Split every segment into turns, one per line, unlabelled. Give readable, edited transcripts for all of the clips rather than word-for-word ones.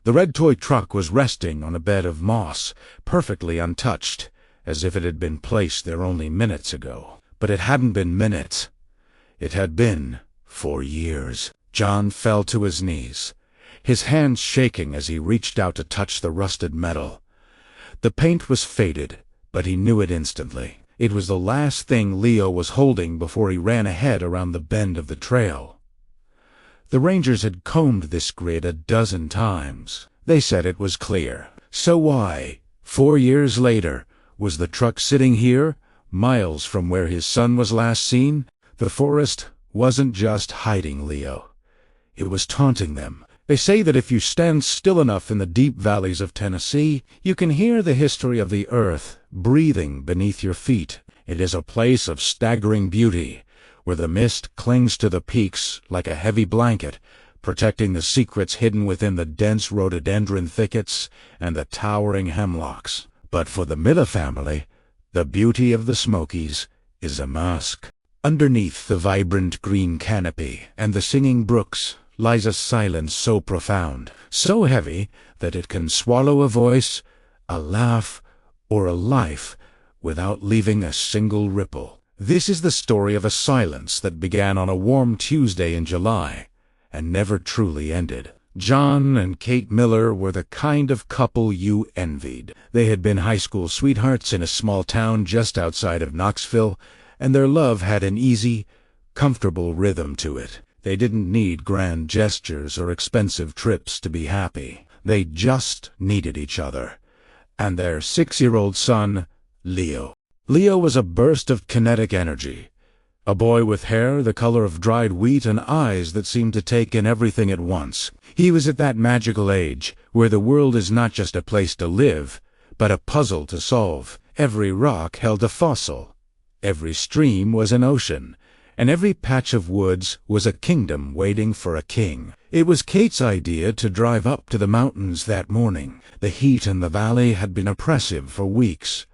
The red toy truck was resting on a bed of moss, perfectly untouched, as if it had been placed there only minutes ago. But it hadn't been minutes. It had been 4 years. John fell to his knees, his hands shaking as he reached out to touch the rusted metal. The paint was faded, but he knew it instantly. It was the last thing Leo was holding before he ran ahead around the bend of the trail. The rangers had combed this grid a dozen times. They said it was clear. So why, 4 years later, was the truck sitting here, miles from where his son was last seen? The forest wasn't just hiding Leo. It was taunting them. They say that if you stand still enough in the deep valleys of Tennessee, you can hear the history of the earth breathing beneath your feet. It is a place of staggering beauty, where the mist clings to the peaks like a heavy blanket, protecting the secrets hidden within the dense rhododendron thickets and the towering hemlocks. But for the Miller family, the beauty of the Smokies is a mask. Underneath the vibrant green canopy and the singing brooks lies a silence so profound, so heavy that it can swallow a voice, a laugh, or a life without leaving a single ripple. This is the story of a silence that began on a warm Tuesday in July and never truly ended. John and Kate Miller were the kind of couple you envied. They had been high school sweethearts in a small town just outside of Knoxville, and their love had an easy, comfortable rhythm to it. They didn't need grand gestures or expensive trips to be happy. They just needed each other. And their 6-year-old son, Leo. Leo was a burst of kinetic energy, a boy with hair the color of dried wheat and eyes that seemed to take in everything at once. He was at that magical age where the world is not just a place to live, but a puzzle to solve. Every rock held a fossil, every stream was an ocean, and every patch of woods was a kingdom waiting for a king. It was Kate's idea to drive up to the mountains that morning. The heat in the valley had been oppressive for weeks,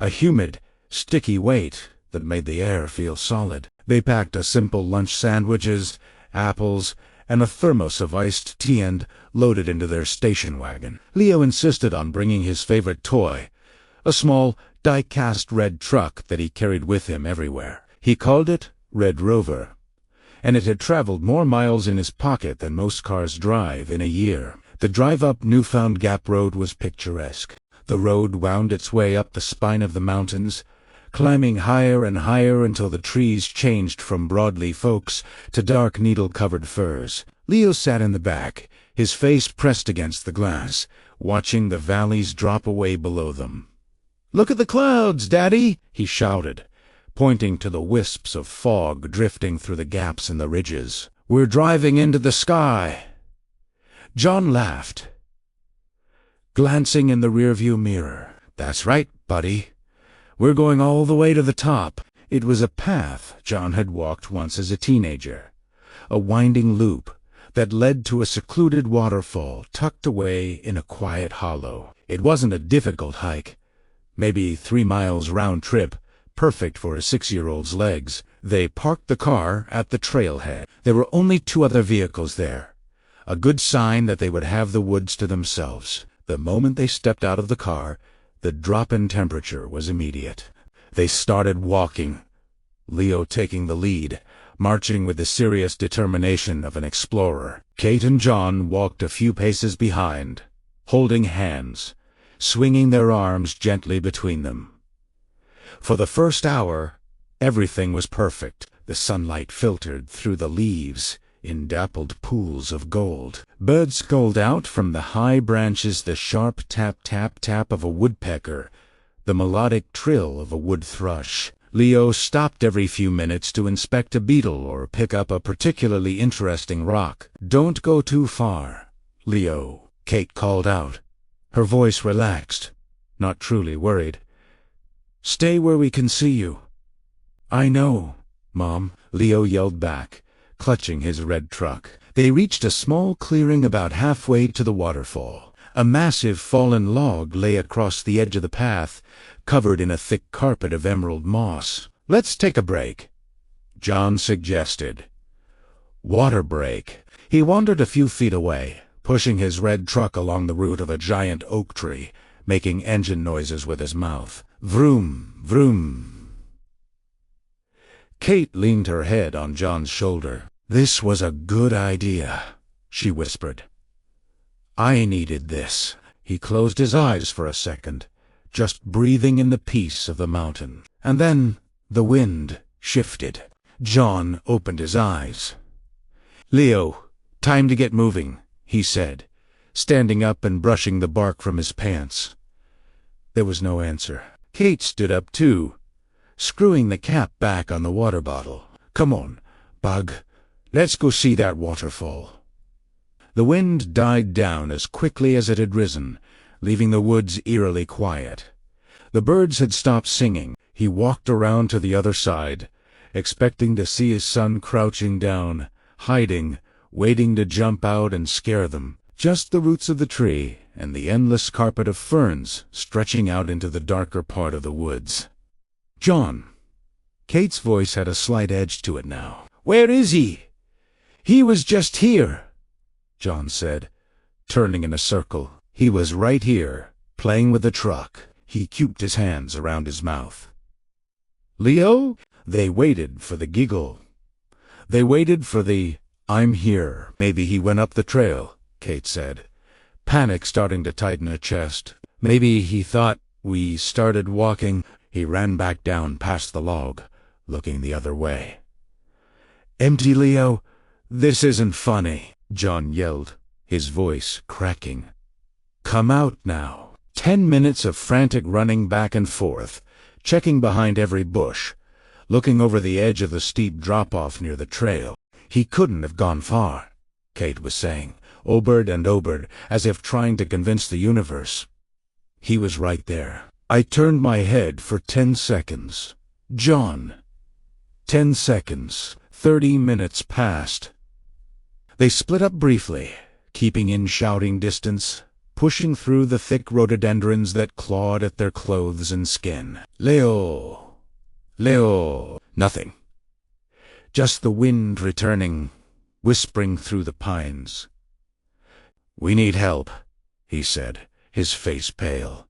a humid, sticky weight that made the air feel solid. They packed a simple lunch, sandwiches, apples, and a thermos of iced tea and loaded into their station wagon. Leo insisted on bringing his favorite toy, a small, die-cast red truck that he carried with him everywhere. He called it Red Rover, and it had traveled more miles in his pocket than most cars drive in a year. The drive up Newfound Gap Road was picturesque. The road wound its way up the spine of the mountains, climbing higher and higher until the trees changed from broadleaf oaks to dark needle-covered firs. Leo sat in the back, his face pressed against the glass, watching the valleys drop away below them. "Look at the clouds, Daddy!" he shouted, pointing to the wisps of fog drifting through the gaps in the ridges. "We're driving into the sky." John laughed, glancing in the rearview mirror. "That's right, buddy. We're going all the way to the top." It was a path John had walked once as a teenager, a winding loop that led to a secluded waterfall tucked away in a quiet hollow. It wasn't a difficult hike, maybe 3 miles round trip, perfect for a 6-year-old's legs. They parked the car at the trailhead. There were only 2 other vehicles there, a good sign that they would have the woods to themselves. The moment they stepped out of the car, the drop in temperature was immediate. They started walking, Leo taking the lead, marching with the serious determination of an explorer. Kate and John walked a few paces behind, holding hands, swinging their arms gently between them. For the first hour, everything was perfect. The sunlight filtered through the leaves in dappled pools of gold. Birds called out from the high branches, the sharp tap-tap-tap of a woodpecker, the melodic trill of a wood thrush. Leo stopped every few minutes to inspect a beetle or pick up a particularly interesting rock. "Don't go too far, Leo," Kate called out, her voice relaxed, not truly worried. "Stay where we can see you." "I know, Mom," Leo yelled back, clutching his red truck. They reached a small clearing about halfway to the waterfall. A massive fallen log lay across the edge of the path, covered in a thick carpet of emerald moss. "Let's take a break," John suggested. Water break. He wandered a few feet away, pushing his red truck along the root of a giant oak tree, making engine noises with his mouth. Vroom, vroom. Kate leaned her head on John's shoulder. "This was a good idea," she whispered. "I needed this." He closed his eyes for a second, just breathing in the peace of the mountain. And then the wind shifted. John opened his eyes. "Leo, time to get moving," he said, standing up and brushing the bark from his pants. There was no answer. Kate stood up too, screwing the cap back on the water bottle. "Come on, Bug. Let's go see that waterfall." The wind died down as quickly as it had risen, leaving the woods eerily quiet. The birds had stopped singing. He walked around to the other side, expecting to see his son crouching down, hiding, waiting to jump out and scare them. Just the roots of the tree and the endless carpet of ferns stretching out into the darker part of the woods. "John." Kate's voice had a slight edge to it now. "Where is he?" "He was just here," John said, turning in a circle. "He was right here, playing with the truck." He cuped his hands around his mouth. "Leo?" They waited for the giggle. They waited for the "I'm here." "Maybe he went up the trail," Kate said, panic starting to tighten her chest. "Maybe he thought we started walking." He ran back down past the log, looking the other way. "Empty, Leo. This isn't funny," John yelled, his voice cracking. "Come out now." 10 minutes of frantic running back and forth, checking behind every bush, looking over the edge of the steep drop-off near the trail. He couldn't have gone far, Kate was saying, obered and obered, as if trying to convince the universe. He was right there. "I turned my head for 10 seconds. John. 10 seconds. 30 minutes passed." They split up briefly, keeping in shouting distance, pushing through the thick rhododendrons that clawed at their clothes and skin. "Leo! Leo!" Nothing. Just the wind returning, whispering through the pines. "We need help," he said, his face pale.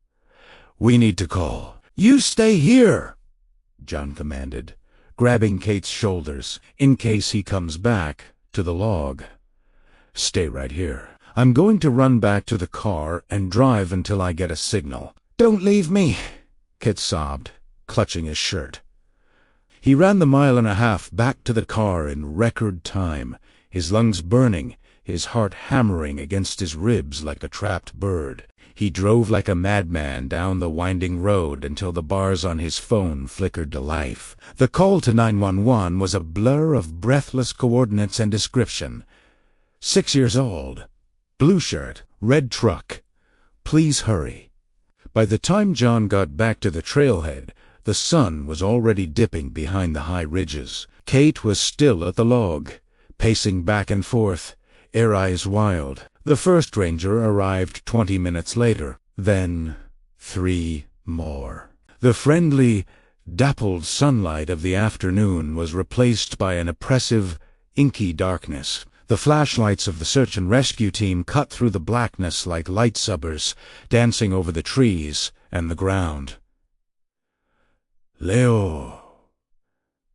"We need to call." "You stay here," John commanded, grabbing Kate's shoulders, "in case he comes back to the log." "Stay right here. I'm going to run back to the car and drive until I get a signal." "Don't leave me," Kit sobbed, clutching his shirt. He ran the 1.5 miles back to the car in record time, his lungs burning, his heart hammering against his ribs like a trapped bird. He drove like a madman down the winding road until the bars on his phone flickered to life. The call to 911 was a blur of breathless coordinates and description. 6 years old. Blue shirt, red truck. Please hurry. By the time John got back to the trailhead, the sun was already dipping behind the high ridges. Kate was still at the log, pacing back and forth, her eyes wild. The first ranger arrived 20 minutes later, then 3 more. The friendly, dappled sunlight of the afternoon was replaced by an oppressive, inky darkness. The flashlights of the search and rescue team cut through the blackness like lightsubbers, dancing over the trees and the ground. "Leo!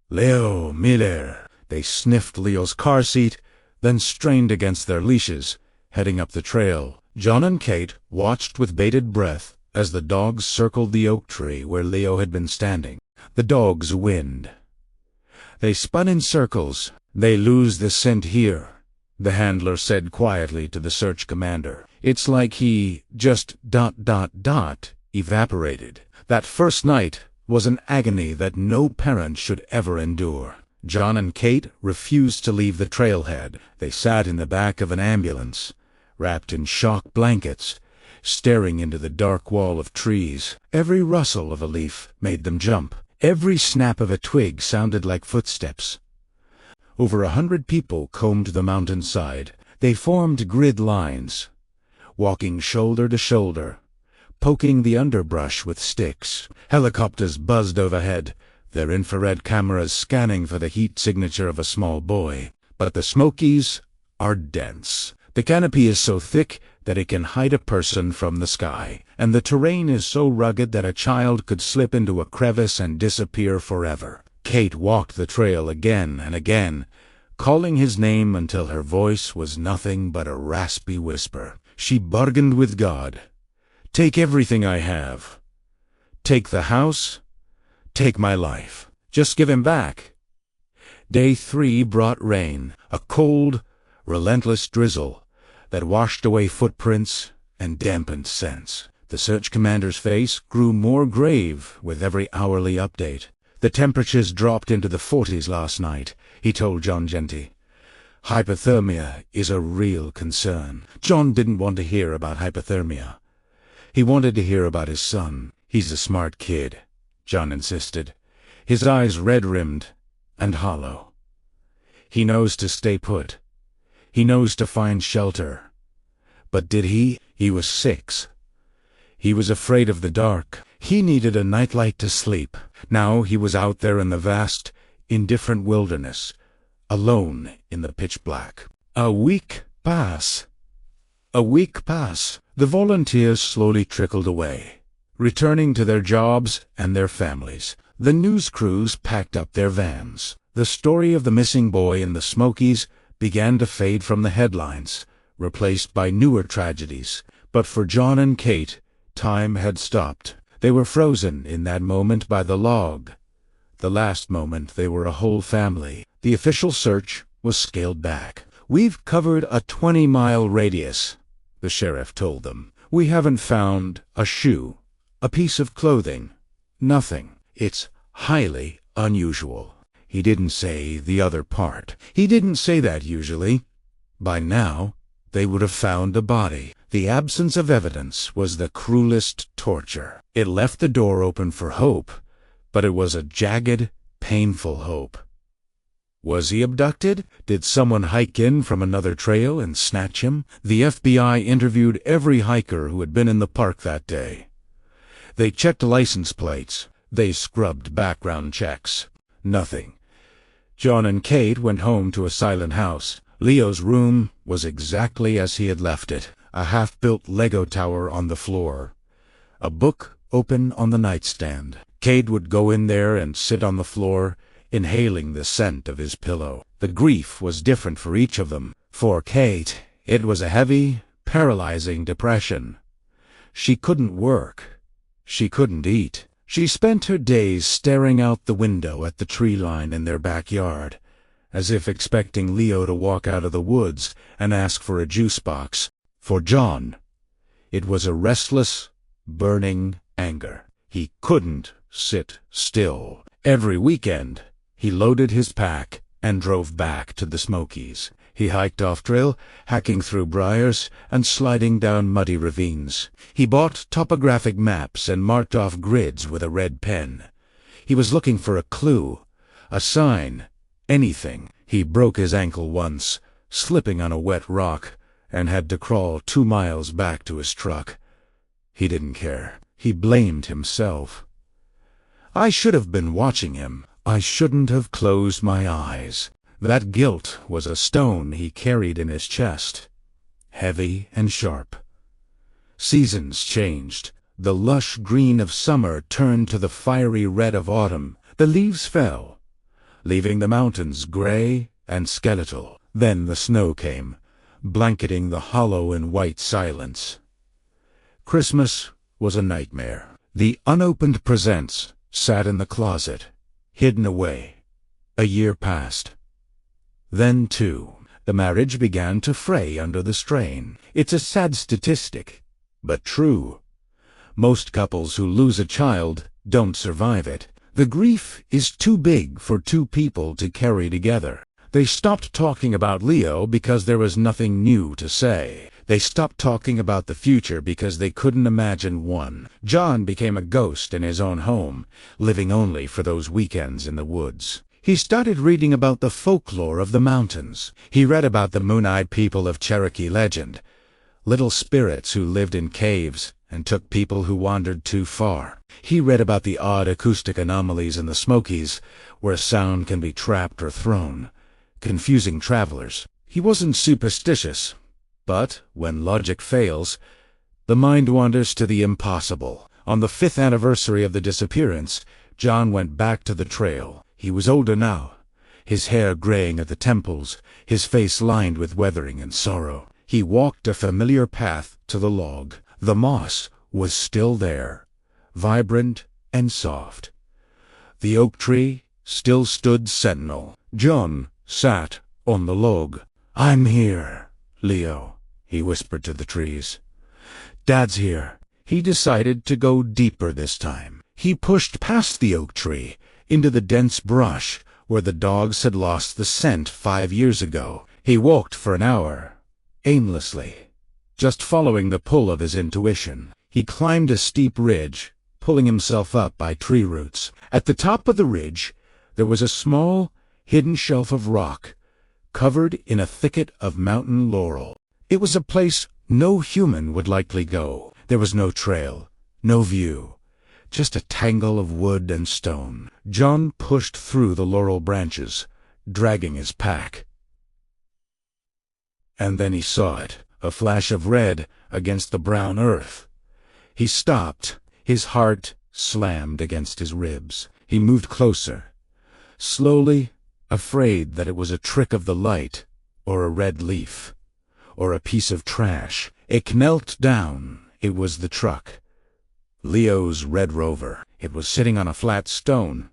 Leo Miller!" They sniffed Leo's car seat, then strained against their leashes, heading up the trail. John and Kate watched with bated breath as the dogs circled the oak tree where Leo had been standing. The dogs wind. They spun in circles. "They lose the scent here," the handler said quietly to the search commander. "It's like he just ... evaporated." That first night was an agony that no parent should ever endure. John and Kate refused to leave the trailhead. They sat in the back of an ambulance, wrapped in shock blankets, staring into the dark wall of trees. Every rustle of a leaf made them jump. Every snap of a twig sounded like footsteps. Over 100 people combed the mountainside. They formed grid lines, walking shoulder to shoulder, poking the underbrush with sticks. Helicopters buzzed overhead, their infrared cameras scanning for the heat signature of a small boy. But the Smokies are dense. The canopy is so thick that it can hide a person from the sky, and the terrain is so rugged that a child could slip into a crevice and disappear forever. Kate walked the trail again and again, calling his name until her voice was nothing but a raspy whisper. She bargained with God. Take everything I have. Take the house. Take my life. Just give him back. Day 3 brought rain, a cold, relentless drizzle that washed away footprints and dampened scents. The search commander's face grew more grave with every hourly update. The temperatures dropped into the 40s last night, he told John Genty. Hypothermia is a real concern. John didn't want to hear about hypothermia. He wanted to hear about his son. He's a smart kid, John insisted, his eyes red-rimmed and hollow. He knows to stay put. He knows to find shelter. But did he? He was 6. He was afraid of the dark. He needed a nightlight to sleep. Now he was out there in the vast, indifferent wilderness, alone in the pitch black. A week passed. The volunteers slowly trickled away, returning to their jobs and their families. The news crews packed up their vans. The story of the missing boy in the Smokies began to fade from the headlines, replaced by newer tragedies. But for John and Kate, time had stopped. They were frozen in that moment by the log. The last moment they were a whole family. The official search was scaled back. We've covered a 20-mile radius, the sheriff told them. We haven't found a shoe, a piece of clothing, nothing. It's highly unusual. He didn't say the other part. He didn't say that usually. By now, they would have found a body. The absence of evidence was the cruelest torture. It left the door open for hope, but it was a jagged, painful hope. Was he abducted? Did someone hike in from another trail and snatch him? The FBI interviewed every hiker who had been in the park that day. They checked license plates. They scrubbed background checks. Nothing. John and Kate went home to a silent house. Leo's room was exactly as he had left it, a half-built Lego tower on the floor, a book open on the nightstand. Kate would go in there and sit on the floor, inhaling the scent of his pillow. The grief was different for each of them. For Kate, it was a heavy, paralyzing depression. She couldn't work. She couldn't eat. She spent her days staring out the window at the tree line in their backyard, as if expecting Leo to walk out of the woods and ask for a juice box. For John, it was a restless, burning anger. He couldn't sit still. Every weekend, he loaded his pack and drove back to the Smokies. He hiked off-trail, hacking through briars and sliding down muddy ravines. He bought topographic maps and marked off grids with a red pen. He was looking for a clue, a sign, anything. He broke his ankle once, slipping on a wet rock, and had to crawl 2 miles back to his truck. He didn't care. He blamed himself. I should have been watching him. I shouldn't have closed my eyes. That guilt was a stone he carried in his chest, heavy and sharp. Seasons changed. The lush green of summer turned to the fiery red of autumn. The leaves fell, leaving the mountains gray and skeletal. Then the snow came, blanketing the hollow in white silence. Christmas was a nightmare. The unopened presents sat in the closet, hidden away. A year passed. Then, too, the marriage began to fray under the strain. It's a sad statistic, but true. Most couples who lose a child don't survive it. The grief is too big for 2 people to carry together. They stopped talking about Leo because there was nothing new to say. They stopped talking about the future because they couldn't imagine one. John became a ghost in his own home, living only for those weekends in the woods. He started reading about the folklore of the mountains. He read about the moon-eyed people of Cherokee legend, little spirits who lived in caves and took people who wandered too far. He read about the odd acoustic anomalies in the Smokies, where sound can be trapped or thrown, confusing travelers. He wasn't superstitious, But when logic fails, the mind wanders to the impossible. On the 5th anniversary of the disappearance, John went back to the trail. He was older now, his hair graying at the temples, his face lined with weathering and sorrow. He walked a familiar path to the log. The moss was still there, vibrant and soft. The oak tree still stood sentinel. John sat on the log. "I'm here, Leo," he whispered to the trees. "Dad's here." He decided to go deeper this time. He pushed past the oak tree, into the dense brush where the dogs had lost the scent 5 years ago. He walked for an hour, aimlessly, just following the pull of his intuition. He climbed a steep ridge, pulling himself up by tree roots. At the top of the ridge, there was a small, hidden shelf of rock, covered in a thicket of mountain laurel. It was a place no human would likely go. There was no trail, no view, just a tangle of wood and stone. John pushed through the laurel branches, dragging his pack. And then he saw it, a flash of red against the brown earth. He stopped. His heart slammed against his ribs. He moved closer, slowly, afraid that it was a trick of the light, or a red leaf, or a piece of trash. It knelt down. It was the truck. Leo's Red Rover. It was sitting on a flat stone,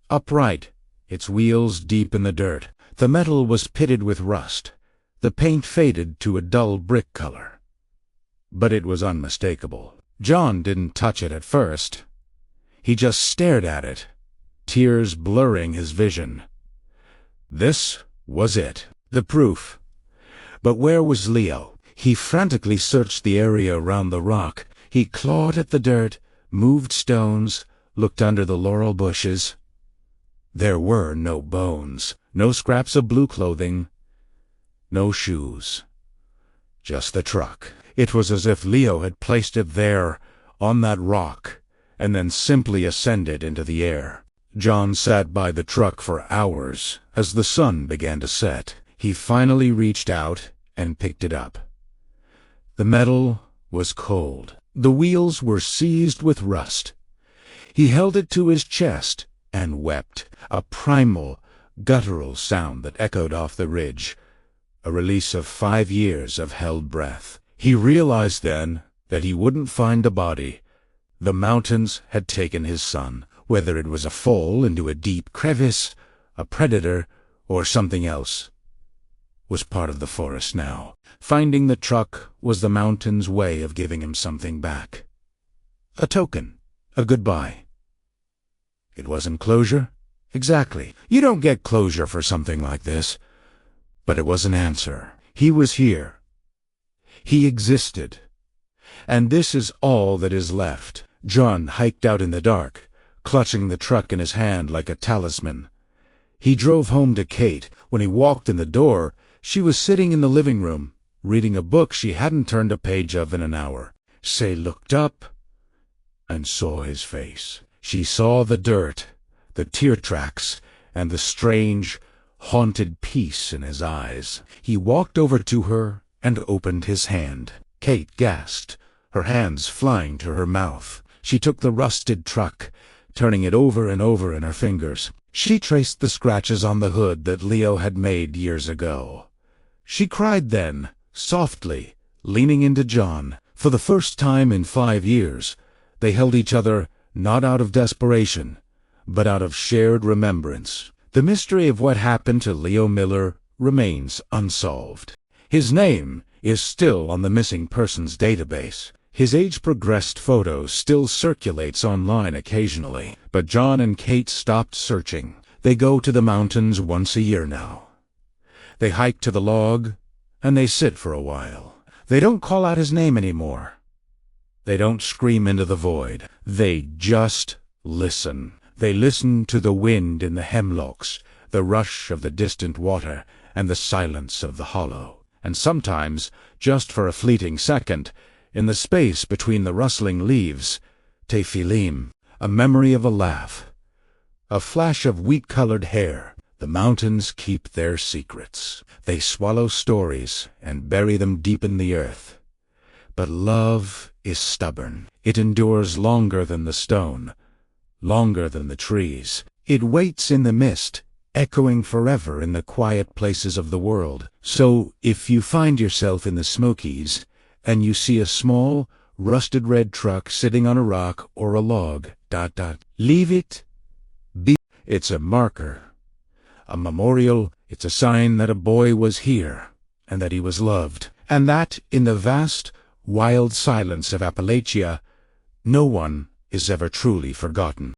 upright, its wheels deep in the dirt. The metal was pitted with rust. The paint faded to a dull brick color. But it was unmistakable. John didn't touch it at first. He just stared at it, tears blurring his vision. This was it, the proof. But where was Leo? He frantically searched the area around the rock. He clawed at the dirt, moved stones, looked under the laurel bushes. There were no bones, no scraps of blue clothing, no shoes. Just the truck. It was as if Leo had placed it there, on that rock, and then simply ascended into the air. John sat by the truck for hours. As the sun began to set, he finally reached out and picked it up. The metal was cold. The wheels were seized with rust. He held it to his chest and wept, a primal, guttural sound that echoed off the ridge, a release of 5 years of held breath. He realized then that he wouldn't find a body. The mountains had taken his son, whether it was a fall into a deep crevice, a predator, or something else, was part of the forest now. Finding the truck was the mountain's way of giving him something back. A token, a goodbye. It wasn't closure? Exactly. You don't get closure for something like this. But it was an answer. He was here. He existed. And this is all that is left. John hiked out in the dark, clutching the truck in his hand like a talisman. He drove home to Kate. When he walked in the door, she was sitting in the living room, reading a book she hadn't turned a page of in an hour. Say looked up and saw his face. She saw the dirt, the tear tracks, and the strange, haunted peace in his eyes. He walked over to her and opened his hand. Kate gasped, her hands flying to her mouth. She took the rusted truck, turning it over and over in her fingers. She traced the scratches on the hood that Leo had made years ago. She cried then, softly, leaning into John. For the first time in 5 years, they held each other not out of desperation, but out of shared remembrance. The mystery of what happened to Leo Miller remains unsolved. His name is still on the missing persons database. His age-progressed photo still circulates online occasionally, but John and Kate stopped searching. They go to the mountains once a year now. They hike to the log, and they sit for a while. They don't call out his name anymore. They don't scream into the void. They just listen. They listen to the wind in the hemlocks, the rush of the distant water, and the silence of the hollow. And sometimes, just for a fleeting second, in the space between the rustling leaves, tephilim, a memory of a laugh, a flash of wheat-colored hair, The mountains keep their secrets. They swallow stories and bury them deep in the earth. But love is stubborn. It endures longer than the stone, longer than the trees. It waits in the mist, echoing forever in the quiet places of the world. So, if you find yourself in the Smokies, and you see a small, rusted red truck sitting on a rock or a log, leave it be. It's a marker, a memorial. It's a sign that a boy was here, and that he was loved, and that, in the vast, wild silence of Appalachia, no one is ever truly forgotten.